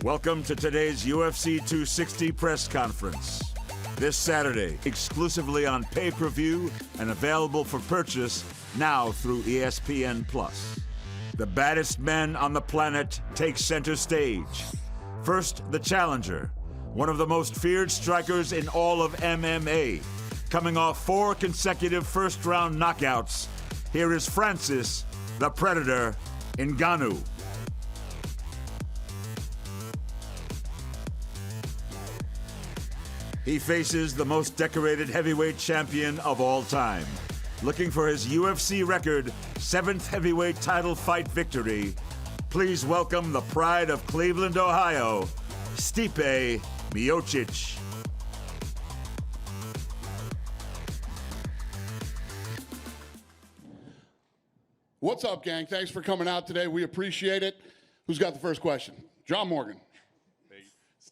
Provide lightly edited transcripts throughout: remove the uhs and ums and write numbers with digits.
Welcome to today's UFC 260 press conference. This Saturday, exclusively on pay-per-view and available for purchase now through ESPN+. The baddest men on the planet take center stage. First, the challenger, one of the most feared strikers in all of MMA. Coming off 4 consecutive first-round knockouts, here is Francis, the Predator, Ngannou. He faces the most decorated heavyweight champion of all time. Looking for his UFC record 7th heavyweight title fight victory, please welcome the pride of Cleveland, Ohio, Stipe Miocic. What's up, gang? Thanks for coming out today. We appreciate it. Who's got the first question? John Morgan.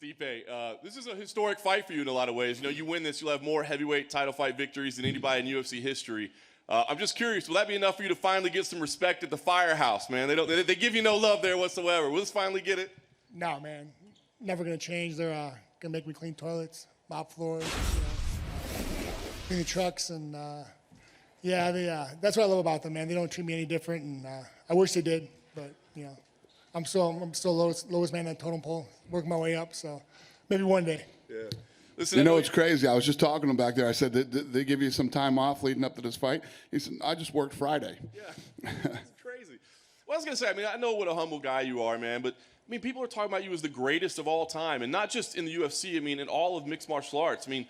Stipe, this is a historic fight for you in a lot of ways. You know, you win this, you'll have more heavyweight title fight victories than anybody in UFC history. I'm just curious, will that be enough for you to finally get some respect at the firehouse, man? They give you no love there whatsoever. Will this finally get it? No, man. Never going to change. They're going to make me clean toilets, mop floors, clean the trucks, and that's what I love about them, man. They don't treat me any different, and I wish they did, but, you know, I'm still lowest man on the totem pole, working my way up, so maybe one day. Yeah. Listen, you know, it's crazy. I was just talking to him back there. I said, they give you some time off leading up to this fight? He said, I just worked Friday. Yeah, it's crazy. Well, I was going to say, I mean, I know what a humble guy you are, man, but, I mean, people are talking about you as the greatest of all time, and not just in the UFC, I mean, in all of mixed martial arts. I mean,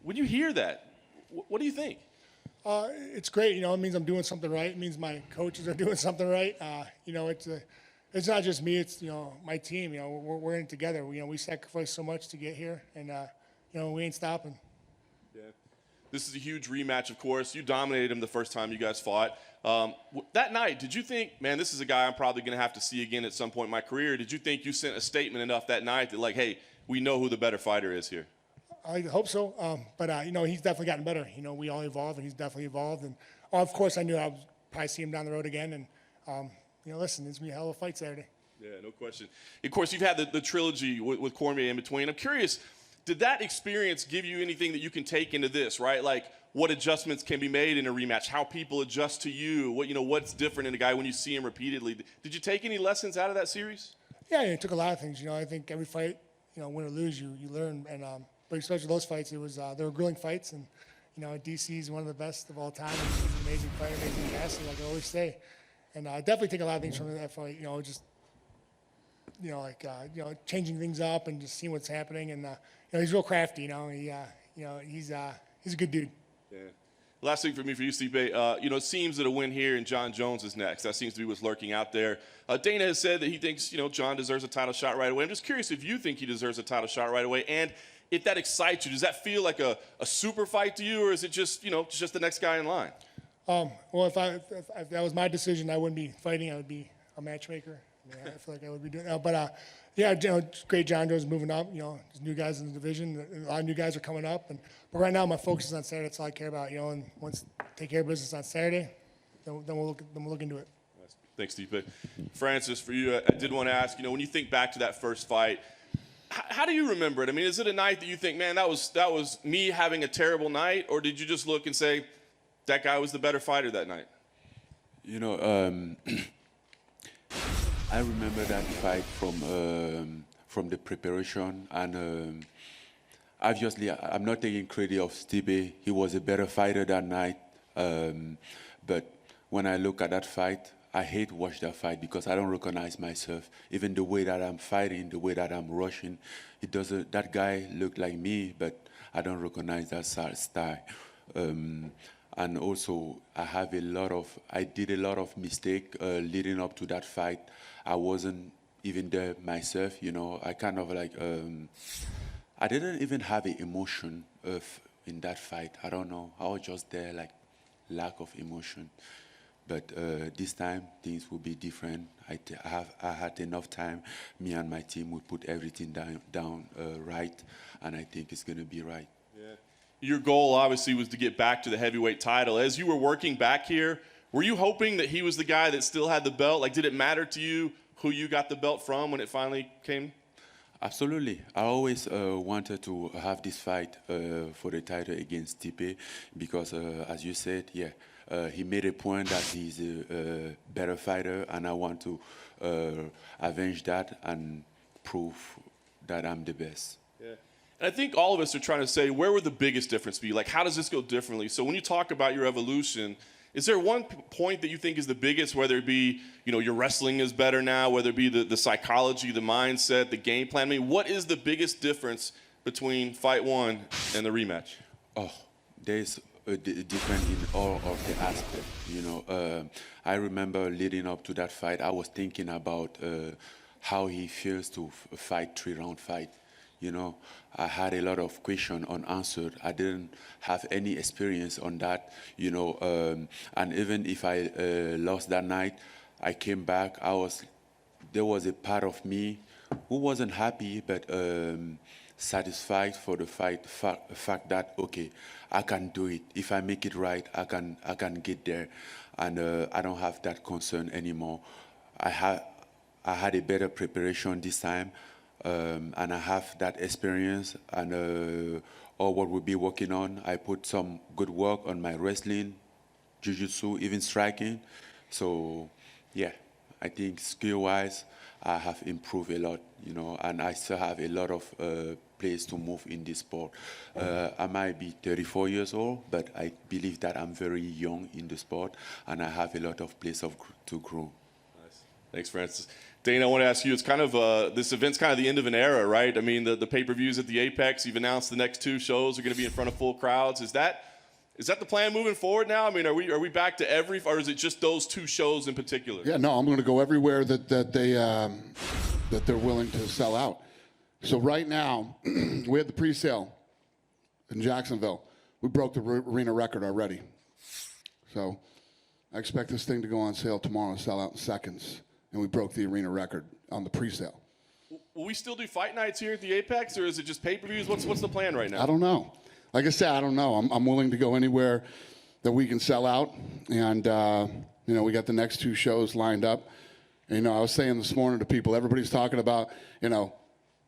when you hear that, what do you think? It's great. You know, it means I'm doing something right. It means my coaches are doing something right. You know, it's not just me, it's, you know, my team. You know, we're in it together. You know, we sacrificed so much to get here, and, you know, we ain't stopping. Yeah. This is a huge rematch, of course. You dominated him the first time you guys fought. That night, did you think, man, this is a guy I'm probably going to have to see again at some point in my career? Did you think you sent a statement enough that night that, like, hey, we know who the better fighter is here? I hope so. But you know, he's definitely gotten better. You know, we all evolve, and he's definitely evolved. And, of course, I knew I would probably see him down the road again. And, you know, listen, it's going to be a hell of a fight Saturday. Yeah, no question. Of course, you've had the trilogy with Cormier in between. I'm curious, did that experience give you anything that you can take into this, right? Like what adjustments can be made in a rematch, how people adjust to you, what's different in a guy when you see him repeatedly. Did you take any lessons out of that series? Yeah, it took a lot of things. You know, I think every fight, you know, win or lose, you learn. And but especially those fights, they were grilling fights. And, you know, DC is one of the best of all time. He's an amazing fighter, amazing athlete, like I always say. And I definitely take a lot of things from that fight, you know, just, you know, like, you know, changing things up and just seeing what's happening. And, you know, he's real crafty, you know. He's a good dude. Yeah. Last thing for me, for you, Stipe, you know, it seems that a win here and John Jones is next. That seems to be what's lurking out there. Dana has said that he thinks, you know, John deserves a title shot right away. I'm just curious if you think he deserves a title shot right away. And if that excites you, does that feel like a super fight to you, or is it just, you know, just the next guy in line? Well, if that was my decision, I wouldn't be fighting. I would be a matchmaker. Yeah, I feel like I would be doing that. But, yeah, you know, it's great. John Joe's moving up. You know, there's new guys in the division. A lot of new guys are coming up. But right now, my focus is on Saturday. That's all I care about. You know, and once take care of business on Saturday, then we'll look into it. Thanks, Stipe. Francis, for you, I did want to ask, you know, when you think back to that first fight, how do you remember it? I mean, is it a night that you think, man, that was me having a terrible night, or did you just look and say, that guy was the better fighter that night? You know, I remember that fight from the preparation, and obviously I'm not taking credit of Stipe. He was a better fighter that night, but when I look at that fight, I hate to watch that fight because I don't recognize myself. Even the way that I'm fighting, the way that I'm rushing, it doesn't. That guy looked like me, but I don't recognize that style. And also, I did a lot of mistakes leading up to that fight. I wasn't even there myself, you know. I kind of like, I didn't even have an emotion in that fight. I don't know. I was just there, like, lack of emotion. But this time, things will be different. I had enough time. Me and my team will put everything down right, and I think it's going to be right. Yeah. Your goal, obviously, was to get back to the heavyweight title. As you were working back here, were you hoping that he was the guy that still had the belt? Like, did it matter to you who you got the belt from when it finally came? Absolutely. I always wanted to have this fight for the title against Stipe because, as you said, he made a point that he's a better fighter, and I want to avenge that and prove that I'm the best. Yeah. And I think all of us are trying to say, where would the biggest difference be? Like, how does this go differently? So when you talk about your evolution, is there one point that you think is the biggest, whether it be, your wrestling is better now, whether it be the psychology, the mindset, the game plan? I mean, what is the biggest difference between fight one and the rematch? Oh, there's a difference in all of the aspects. I remember leading up to that fight, I was thinking about how he feels to fight 3-round fight. I had a lot of questions unanswered. I didn't have any experience on that, and even if I lost that night, I came back. There was a part of me who wasn't happy, but satisfied for the fact that, okay, I can do it. If I make it right, I can get there, and I don't have that concern anymore. I had a better preparation this time. And I have that experience and all what we'll be working on. I put some good work on my wrestling, jiu-jitsu, even striking. So, I think skill-wise, I have improved a lot, and I still have a lot of place to move in this sport. I might be 34 years old, but I believe that I'm very young in the sport, and I have a lot of place to grow. Nice. Thanks, Francis. Dana, I want to ask you, it's kind of, this event's kind of the end of an era, right? I mean, the pay-per-views at the Apex, you've announced the next 2 shows are going to be in front of full crowds. Is that the plan moving forward now? I mean, are we back to or is it just those 2 shows in particular? Yeah, no, I'm going to go everywhere that they're willing to sell out. So right now, we had the pre-sale in Jacksonville. We broke the arena record already. So I expect this thing to go on sale tomorrow and sell out in seconds. And we broke the arena record on the pre-sale. Will we still do fight nights here at the Apex, or is it just pay-per-views? What's the plan right now? I don't know. Like I said, I don't know. I'm willing to go anywhere that we can sell out. And, we got the next 2 shows lined up. And, I was saying this morning to people, everybody's talking about,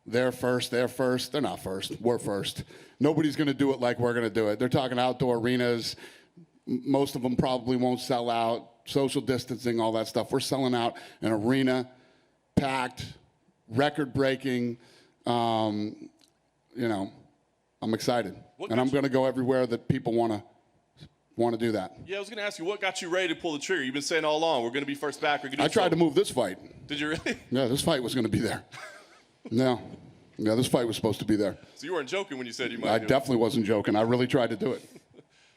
they're first. They're not first. We're first. Nobody's going to do it like we're going to do it. They're talking outdoor arenas. Most of them probably won't sell out. Social distancing, all that stuff. We're selling out an arena, packed, record-breaking. I'm excited, and I'm going to go everywhere that people want to do that. Yeah, I was going to ask you, what got you ready to pull the trigger? You've been saying all along, we're going to be first back. I tried to move this fight. Did you really? Yeah, this fight was going to be there. No, this fight was supposed to be there. So you weren't joking when you said you might. I definitely wasn't joking. I really tried to do it.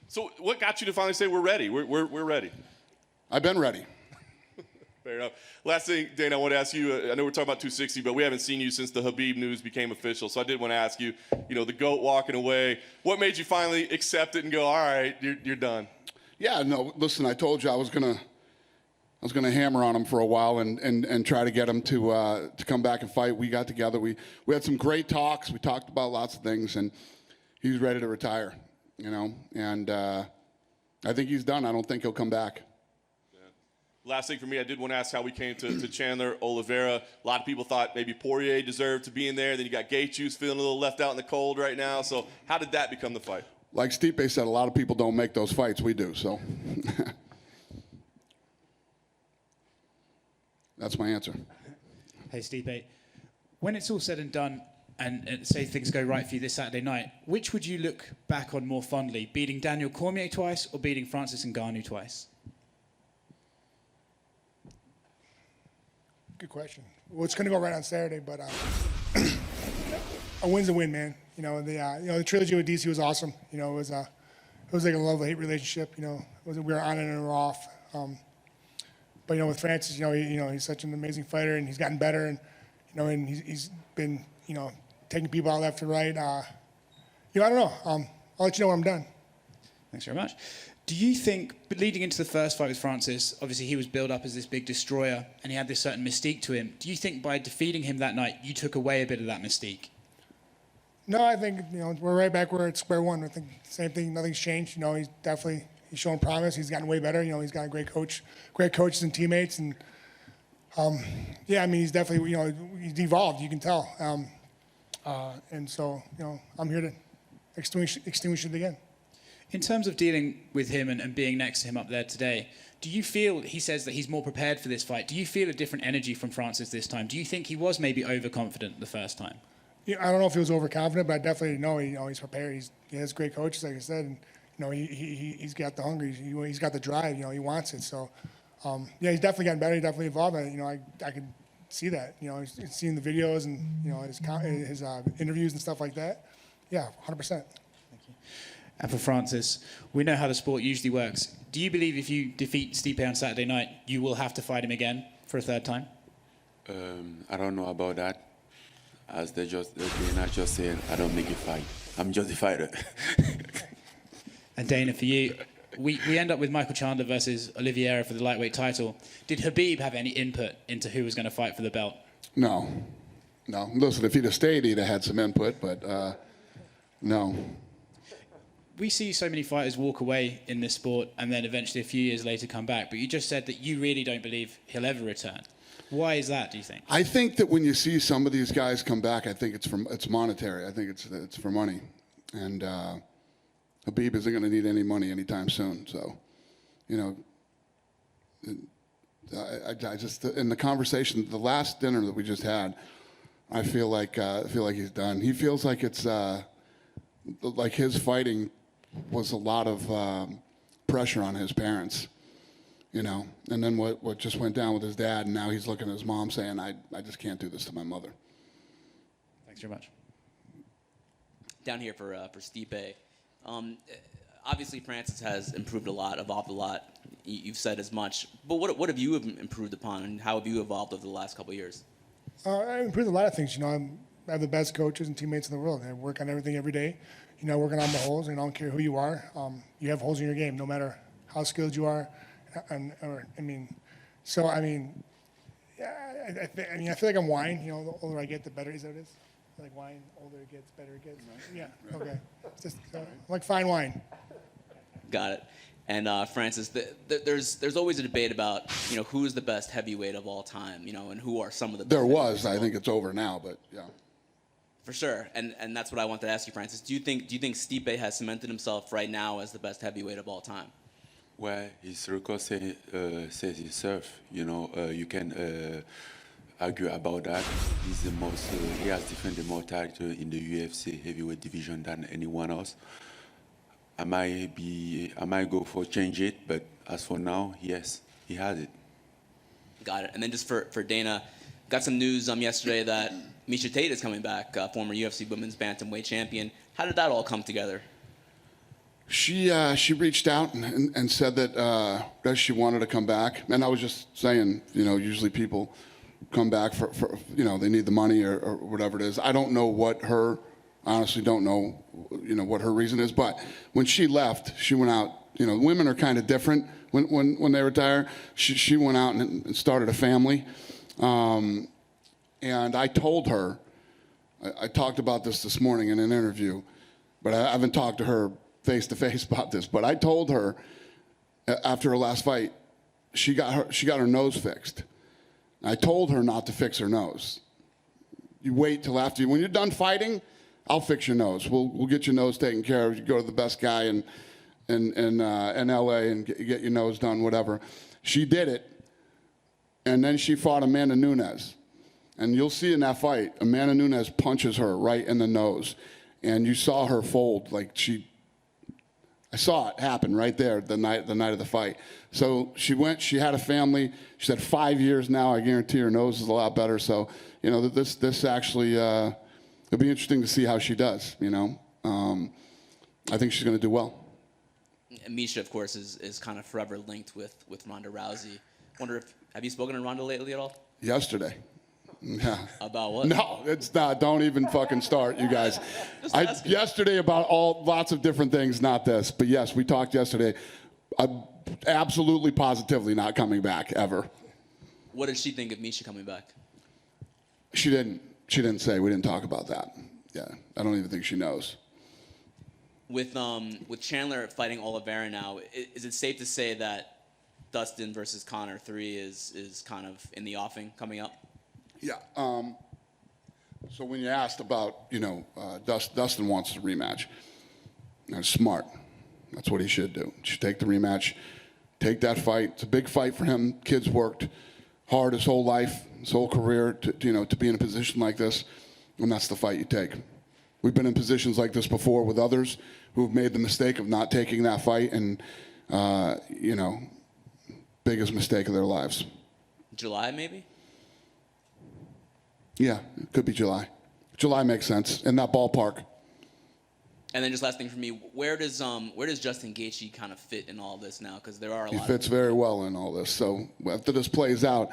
So what got you to finally say we're ready? We're ready. I've been ready. Fair enough. Last thing, Dana, I want to ask you, I know we're talking about 260, but we haven't seen you since the Habib news became official. So I did want to ask you, the GOAT walking away, what made you finally accept it and go, all right, you're done? Yeah, no, listen, I told you I was gonna hammer on him for a while and try to get him to come back and fight. We got together. We had some great talks. We talked about lots of things, and he's ready to retire, and I think he's done. I don't think he'll come back. Last thing for me, I did want to ask how we came to Chandler Oliveira. A lot of people thought maybe Poirier deserved to be in there. Then you got Gaethje feeling a little left out in the cold right now. So how did that become the fight? Like Stipe said, a lot of people don't make those fights. We do, so. That's my answer. Hey, Stipe. When it's all said and done, and say things go right for you this Saturday night, which would you look back on more fondly, beating Daniel Cormier twice or beating Francis Ngannou twice? Good question. Well, it's going to go right on Saturday, but a win's a win, man. The trilogy with DC was awesome. It was like a love-hate relationship. We were on and off. But with Francis, he's such an amazing fighter, and he's gotten better, and he's been taking people out left and right. I don't know. I'll let you know when I'm done. Thanks very much. Do you think, leading into the first fight with Francis, obviously he was built up as this big destroyer and he had this certain mystique to him. Do you think by defeating him that night, you took away a bit of that mystique? No, I think, we're right back where it's square one. I think same thing, nothing's changed. He's shown promise. He's gotten way better. He's got a great coaches and teammates. And, he's definitely, he's evolved, you can tell. And so, I'm here to extinguish it again. In terms of dealing with him and being next to him up there today, do you feel, he says that he's more prepared for this fight, do you feel a different energy from Francis this time? Do you think he was maybe overconfident the first time? Yeah, I don't know if he was overconfident, but I definitely know he's prepared. He has great coaches, like I said, and he's got the hunger, he's got the drive, he wants it. So, he's definitely gotten better. He definitely evolved. I can see that. Seeing the videos and his interviews and stuff like that. Yeah, 100%. And for Francis, we know how the sport usually works. Do you believe if you defeat Stipe on Saturday night, you will have to fight him again for a third time? I don't know about that. As they Dana just said, I don't make a fight. I'm just a fighter. And Dana, for you, we end up with Michael Chandler versus Oliveira for the lightweight title. Did Khabib have any input into who was going to fight for the belt? No. Listen, if he'd have stayed, he'd have had some input, but no. We see so many fighters walk away in this sport and then eventually a few years later come back, but you just said that you really don't believe he'll ever return. Why is that, do you think? I think that when you see some of these guys come back, I think it's monetary. I think it's for money. And Khabib isn't going to need any money anytime soon. So, I just, in the conversation, the last dinner that we just had, I feel like he's done. He feels like it's like his fighting was a lot of pressure on his parents, and then what just went down with his dad, and now he's looking at his mom saying, I just can't do this to my mother. Thanks very much. Down here for Stipe. Obviously, Francis has improved a lot, evolved a lot. You've said as much. But what have you improved upon, and how have you evolved over the last couple of years? I've improved a lot of things. I have the best coaches and teammates in the world. I work on everything every day. Working on the holes. I don't care who you are. You have holes in your game, no matter how skilled you are. I feel like I'm wine. The older I get, the better is. Like wine, older it gets, better it gets. Yeah. Okay. It's just like fine wine. Got it. And Francis, there's always a debate about who is the best heavyweight of all time, and who are some of the best. There was. I think it's over now, but yeah. For sure, and that's what I wanted to ask you, Francis. Do you think Stipe has cemented himself right now as the best heavyweight of all time? Well, his record says itself. You can argue about that. He's the most. He has defended more titles in the UFC heavyweight division than anyone else. I might go for change it, but as for now, yes, he has it. Got it. And then just for Dana, got some news yesterday that Miocic Tate is coming back, former UFC women's bantamweight champion. How did that all come together? She reached out and said that she wanted to come back, and I was just saying, usually people come back for they need the money or whatever it is. I don't know honestly don't know what her reason is, but when she left, she went out. Women are kind of different when they retire. She went out and started a family, and I told her, I talked about this morning in an interview, but I haven't talked to her face to face about this. But I told her after her last fight, she got her nose fixed. I told her not to fix her nose. You wait till after when you're done fighting, I'll fix your nose. We'll get your nose taken care of. You go to the best guy in LA and get your nose done, whatever. She did it, and then she fought Amanda Nunes. And you'll see in that fight, Amanda Nunes punches her right in the nose, and you saw her fold I saw it happen right there the night of the fight. So she had a family. She said 5 years now. I guarantee her nose is a lot better. So, this actually, it'll be interesting to see how she does, I think she's going to do well. And Miocic, of course, is kind of forever linked with Ronda Rousey. Have you spoken to Ronda lately at all? Yesterday. Yeah. About what? No, it's not. Don't even fucking start, you guys. Yesterday about lots of different things, not this. But yes, we talked yesterday. I'm absolutely, positively not coming back ever. What did she think of Miocic coming back? She didn't say. We didn't talk about that. Yeah, I don't even think she knows. With Chandler fighting Oliveira now, is it safe to say that Dustin versus Conor 3 is kind of in the offing coming up? Yeah. So when you asked about, Dustin wants the rematch, that's smart. That's what he should do. He should take the rematch, take that fight. It's a big fight for him. Kid's worked hard his whole life, his whole career to be in a position like this, and that's the fight you take. We've been in positions like this before with others who've made the mistake of not taking that fight, and biggest mistake of their lives. July, maybe? Yeah, it could be July. July makes sense in that ballpark. And then just last thing for me, where does Justin Gaethje kind of fit in all this now? Because there are a lot. He fits very well in all this. So after this plays out,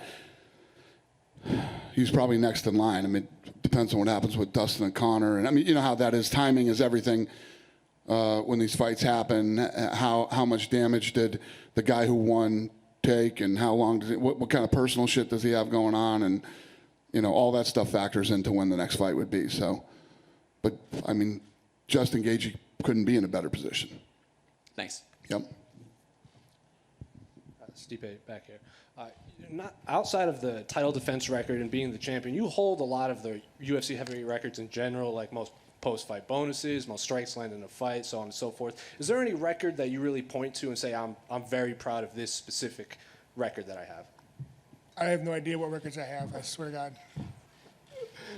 he's probably next in line. I mean, it depends on what happens with Dustin and Conor. And I mean, you know how that is. Timing is everything when these fights happen. How much damage did the guy who won take, and how long does what kind of personal shit does he have going on, and all that stuff factors into when the next fight would be. So, but I mean, Justin Gaethje couldn't be in a better position. Thanks. Yep. Stipe back here. Not outside of the title defense record and being the champion, you hold a lot of the UFC heavyweight records in general, like most post-fight bonuses, most strikes landed in a fight, so on and so forth. Is there any record that you really point to and say, I'm very proud of this specific record that I have? I have no idea what records I have. I swear to God.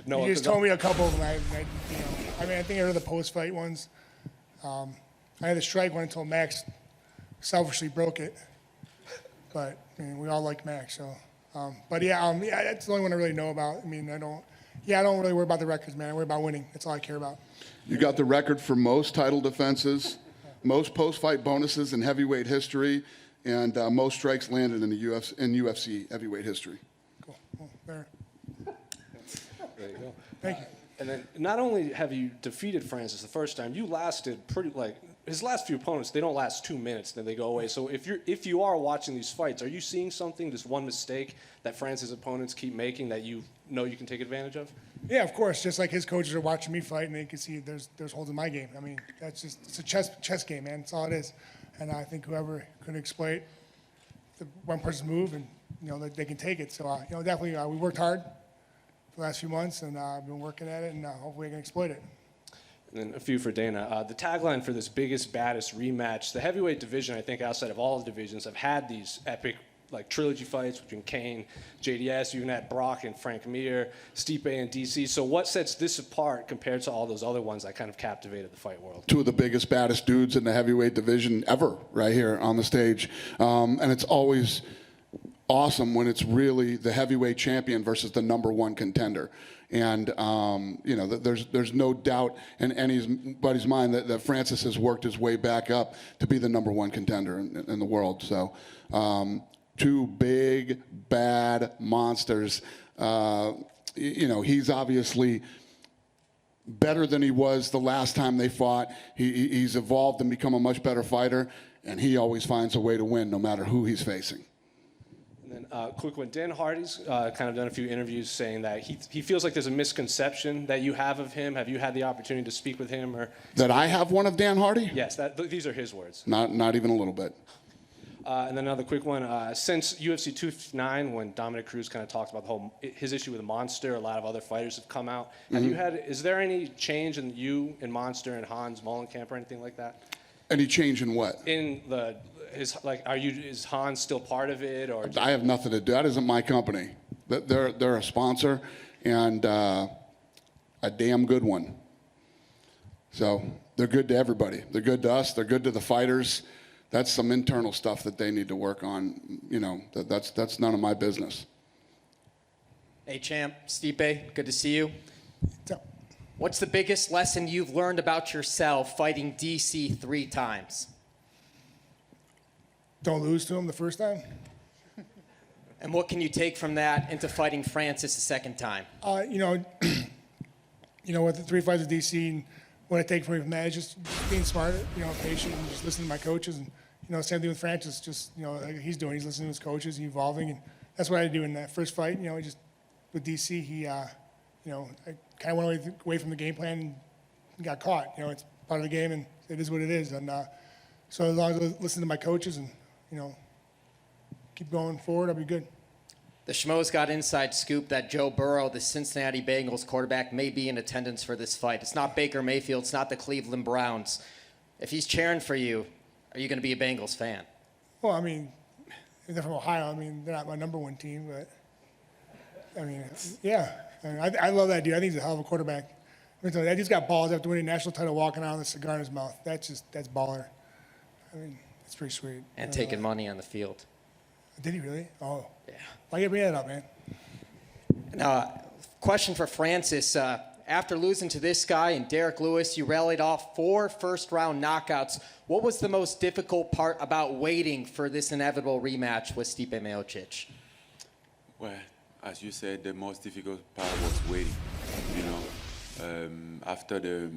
No, You just told me a couple of them. I think I heard the post-fight ones. I had the strike one until Max selfishly broke it. But I mean, we all like Max, so. That's the only one I really know about. I mean, I don't really worry about the records, man. I worry about winning. That's all I care about. You got the record for most title defenses, most post-fight bonuses in heavyweight history, and most strikes landed in UFC heavyweight history. Cool. Well, there. There you go. Thank you. And then not only have you defeated Francis the first time, you lasted his last few opponents, they don't last 2 minutes, then they go away. So if you are watching these fights, are you seeing something, this one mistake that Francis' opponents keep making that you know you can take advantage of? Yeah, of course. Just like his coaches are watching me fight, and they can see there's holes in my game. I mean, it's a chess game, man. That's all it is. And I think whoever could exploit the one person's move, and they can take it. So definitely we worked hard for the last few months, and I've been working at it, and hopefully I can exploit it. And then a few for Dana. The tagline for this biggest, baddest rematch, the heavyweight division, I think outside of all the divisions, have had these epic trilogy fights between Kane, JDS, you even had Brock and Frank Mir, Stipe and DC. So what sets this apart compared to all those other ones that kind of captivated the fight world? Two of the biggest, baddest dudes in the heavyweight division ever right here on the stage. And it's always awesome when it's really the heavyweight champion versus the #1 contender. And, there's no doubt in anybody's mind that Francis has worked his way back up to be the #1 contender in the world. So two big, bad monsters. He's obviously better than he was the last time they fought. He's evolved and become a much better fighter, and he always finds a way to win no matter who he's facing. And then quick one, Dan Hardy's kind of done a few interviews saying that he feels like there's a misconception that you have of him. Have you had the opportunity to speak with him? Or that I have one of Dan Hardy? Yes, these are his words. Not even a little bit. And then another quick one. Since UFC 259, when Dominic Cruz kind of talked about his issue with Monster, a lot of other fighters have come out. Is there any change in you and Monster and Hans Molenkamp or anything like that? Any change in what? Is Hans still part of it, or? I have nothing to do. That isn't my company. They're a sponsor, and a damn good one. So they're good to everybody. They're good to us. They're good to the fighters. That's some internal stuff that they need to work on. That's none of my business. Hey, champ, Stipe, good to see you. So, What's the biggest lesson you've learned about yourself fighting DC 3 times? don't lose to him the first time. And what can you take from that into fighting Francis the second time? With the 3 fights with DC, and what I take from that is just being smart, patient, and just listening to my coaches. And, same thing with Francis, just, like he's doing. He's listening to his coaches, he's evolving. And that's what I do in that first fight. Just with DC, he, I kind of went away from the game plan and got caught. It's part of the game, and it is what it is. And so as long as I listen to my coaches and, keep going forward, I'll be good. The Schmoes got inside scoop that Joe Burrow, the Cincinnati Bengals quarterback, may be in attendance for this fight. It's not Baker Mayfield. It's not the Cleveland Browns. If he's cheering for you, are you going to be a Bengals fan? Well, I mean, they're from Ohio. I mean, they're not my number one team, but I mean, yeah. I mean, I love that dude. I think he's a hell of a quarterback. I mean, that dude's got balls after winning a national title, walking out with a cigar in his mouth. That's baller. I mean, it's pretty sweet. And taking money on the field. Did he really? Oh. Yeah. Why you bring that up, man? Now, question for Francis. After losing to this guy and Derek Lewis, you rallied off 4 first-round knockouts. What was the most difficult part about waiting for this inevitable rematch with Stipe Miocic? Well, as you said, the most difficult part was waiting. You know, after the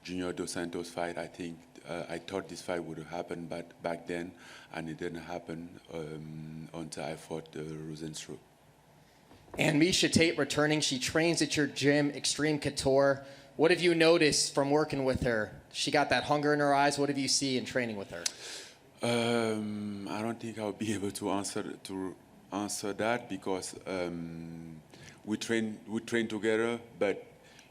Junior Dos Santos fight, I think I thought this fight would have happened back then, and it didn't happen until I fought Rosenstruck. And Miesha Tate returning. She trains at your gym, Extreme Couture. What have you noticed from working with her? She got that hunger in her eyes. What have you seen in training with her? I don't think I'll be able to answer that because we train together, but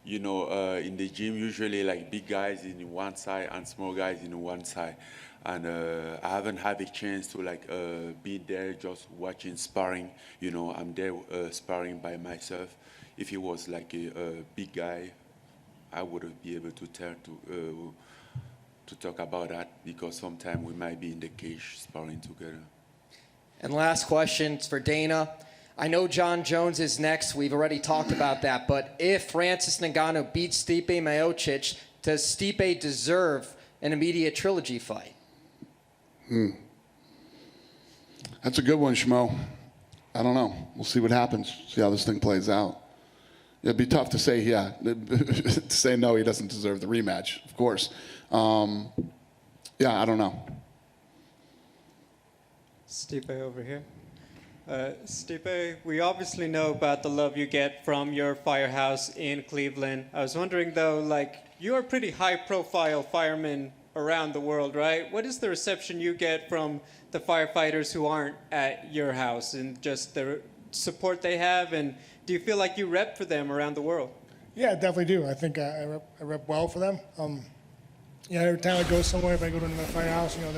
you know, in the gym usually like big guys in one side and small guys in one side, and I haven't had a chance to like be there just watching sparring. You know, I'm there sparring by myself. If he was like a big guy, I wouldn't be able to talk about that because sometimes we might be in the cage sparring together. And last question for Dana. I know John Jones is next. We've already talked about that. But if Francis Ngannou beats Stipe Miocic, does Stipe deserve an immediate trilogy fight? That's a good one, Schmo. I don't know. We'll see what happens. See how this thing plays out. It'd be tough to say, yeah, to say no, he doesn't deserve the rematch, of course. Yeah, I don't know. Stipe over here. Stipe, we obviously know about the love you get from your firehouse in Cleveland. I was wondering though, like, you're a pretty high-profile fireman around the world, right? What is the reception you get from the firefighters who aren't at your house and just the support they have? And do you feel like you rep for them around the world? Yeah, I definitely do. I think I rep well for them. Yeah, every time I go somewhere, if I go to another firehouse, you know,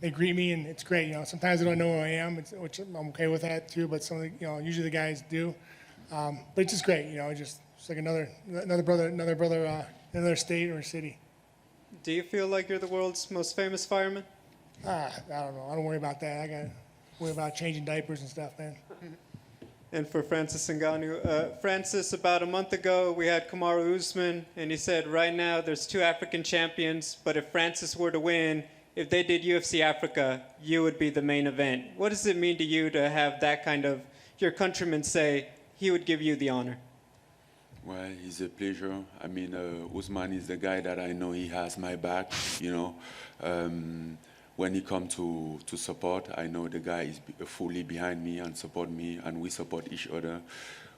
they greet me and it's great. You know, sometimes they don't know who I am, which I'm okay with that too. But some of the, you know, usually the guys do. But it's just great. You know, it's like another brother, in another state or city. Do you feel like you're the world's most famous fireman? I don't know. I don't worry about that. I got to worry about changing diapers and stuff, man. And for Francis Ngannou, Francis, about a month ago, we had Kamaru Usman, and he said right now there's 2 African champions, but if Francis were to win, if they did UFC Africa, you would be the main event. What does it mean to you to have that kind of, your countrymen say he would give you the honor? Well, it's a pleasure. I mean, Usman is the guy that I know he has my back, you know. When he comes to support, I know the guy is fully behind me and support me, and we support each other.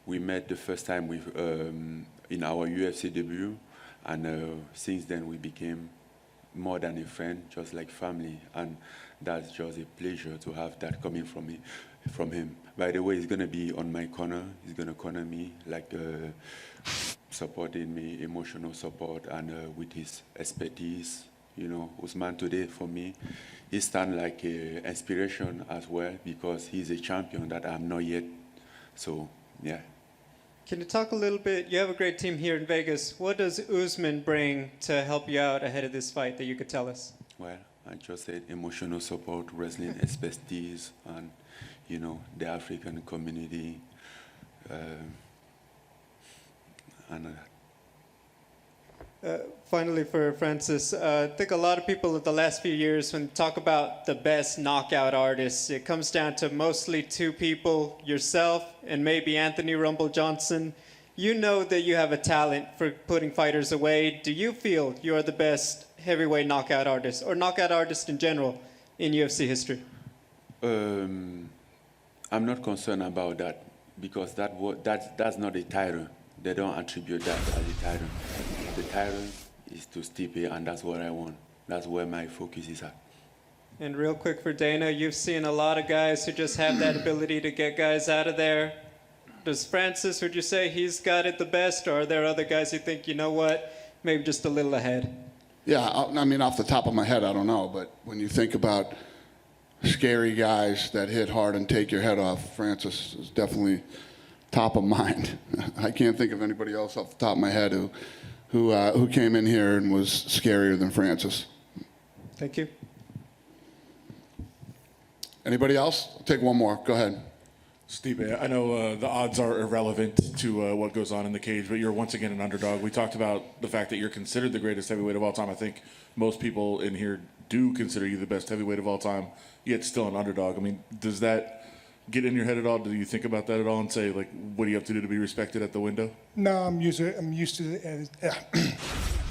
We met the first time in our UFC debut, and since then we became more than a friend, just like family, and that's just a pleasure to have that coming from him. By the way, he's gonna be on my corner. He's gonna corner me, like supporting me, emotional support, and with his expertise. You know, Usman today for me, he stands like an inspiration as well because he's a champion that I'm not yet. So, yeah. Can you talk a little bit? You have a great team here in Vegas. What does Usman bring to help you out ahead of this fight that you could tell us? Well, I just said emotional support, wrestling expertise, and, you know, the African community. Finally, for Francis, I think a lot of people in the last few years, when they talk about the best knockout artists, it comes down to mostly 2 people, yourself and maybe Anthony Rumble Johnson. You know that you have a talent for putting fighters away. Do you feel you're the best heavyweight knockout artist or knockout artist in general in UFC history? I'm not concerned about that because that's not a title. They don't attribute that as a title. The title is to Stipe, and that's what I want. That's where my focus is at. And real quick for Dana, you've seen a lot of guys who just have that ability to get guys out of there. Does Francis, would you say he's got it the best, or are there other guys you think, you know what, maybe just a little ahead? Yeah, I mean, off the top of my head, I don't know. But when you think about scary guys that hit hard and take your head off, Francis is definitely top of mind. I can't think of anybody else off the top of my head who came in here and was scarier than Francis. Thank you. Anybody else? I'll take one more. Go ahead. Stipe, I know the odds are irrelevant to what goes on in the cage, but you're once again an underdog. We talked about the fact that you're considered the greatest heavyweight of all time. I think most people in here do consider you the best heavyweight of all time, yet still an underdog. I mean, does that get in your head at all? Do you think about that at all and say, like, what do you have to do to be respected at the window? No, I'm used to it. I'm used to it.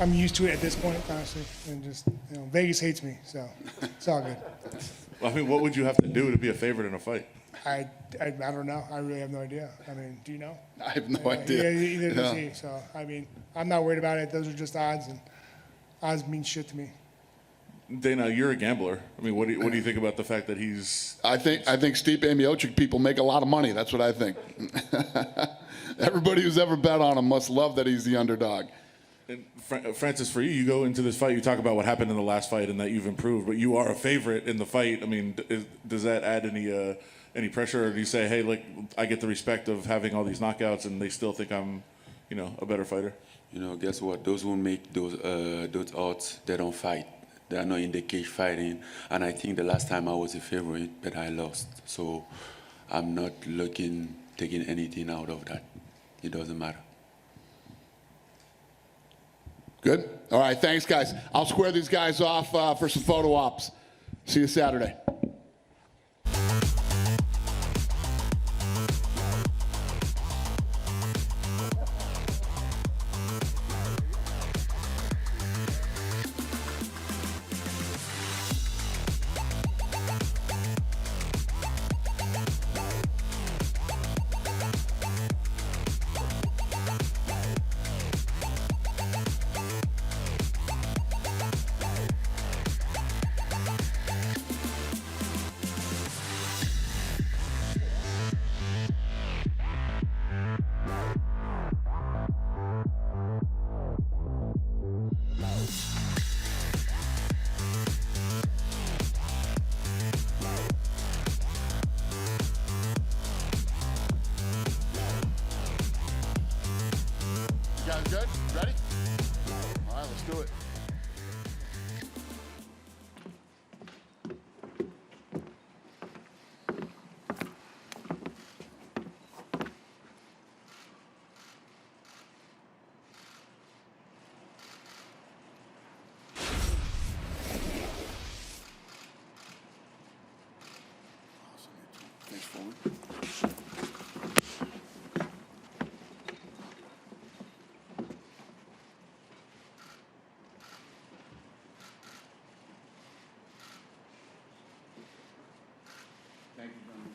I'm used to it at this point, honestly. And just, Vegas hates me, so it's all good. I mean, what would you have to do to be a favorite in a fight? I don't know. I really have no idea. I mean, do you know? I have no idea. Yeah, either does he. So, I mean, I'm not worried about it. Those are just odds, and odds mean shit to me. Dana, you're a gambler. I mean, what do you think about the fact that he's... I think Stipe Miocic people make a lot of money. That's what I think. Everybody who's ever bet on him must love that he's the underdog. And Francis, for you, you go into this fight, you talk about what happened in the last fight and that you've improved, but you are a favorite in the fight. I mean, does that add any pressure, or do you say, hey, like, I get the respect of having all these knockouts and they still think I'm, a better fighter? Guess what? Those who make those odds, they don't fight. They are not in the cage fighting. And I think the last time I was a favorite, but I lost. So I'm not taking anything out of that. It doesn't matter. Good? All right, thanks, guys. I'll square these guys off for some photo ops. See you Saturday. You guys good? Ready? All right, let's do it. Thanks, Foreman. Thank you very much.